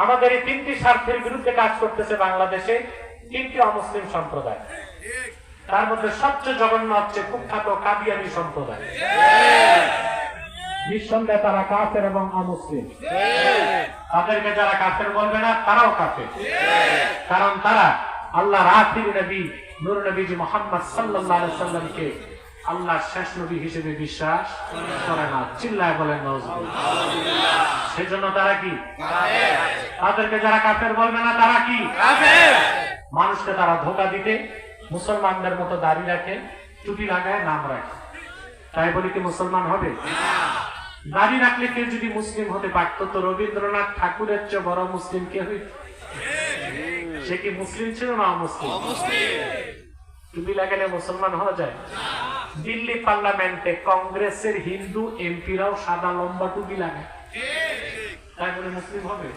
আমাদের এই তিনটি স্বার্থের বিরুদ্ধে কাজ করতেছে বাংলাদেশে তিনটি অমুসলিম সম্প্রদায়। তার মধ্যে সবচেয়ে জঘন্য হচ্ছে কুখ্যাত কাদিয়ানী সম্প্রদায়। নিঃসন্দেহে তারা কাফের এবং অমুসলিম। তাদেরকে যারা কাফের বলবে না তারাও কাফের, কারণ তারা আল্লাহর আখির নবী নূর নবীজি মুহাম্মদ সাল্লাল্লাহু আলাইহি ওয়াসাল্লামকে আল্লাহর শেষ নবী হিসেবে বিশ্বাস করে না। চিল্লায় বলেন নাউজুবিল্লাহ। সেজন্য তারা কি কাফের। তাদেরকে যারা কাফের বলবে না তারা কি কাফের। মানুষকে তারা ধোঁকা দিতে মুসলমানদের মতো দাড়ি রাখে, টুপি লাগায়, নাম রাখে, তাই বলি কি মুসলমান হবে? দাড়ি রাখলে কেউ যদি মুসলিম হতে পারত তো রবীন্দ্রনাথ ঠাকুরের চেয়ে বড় মুসলিম কে হইত? সে কি মুসলিম ছিল না অমুসলিম? টুপি লাগালে মুসলমান হওয়া যায়? দিল্লি পার্লামেন্টে কংগ্রেসের হিন্দু এমপিরাও সাদা লম্বা টুপি লাগায়, তাই বলে মুসলিম হবে?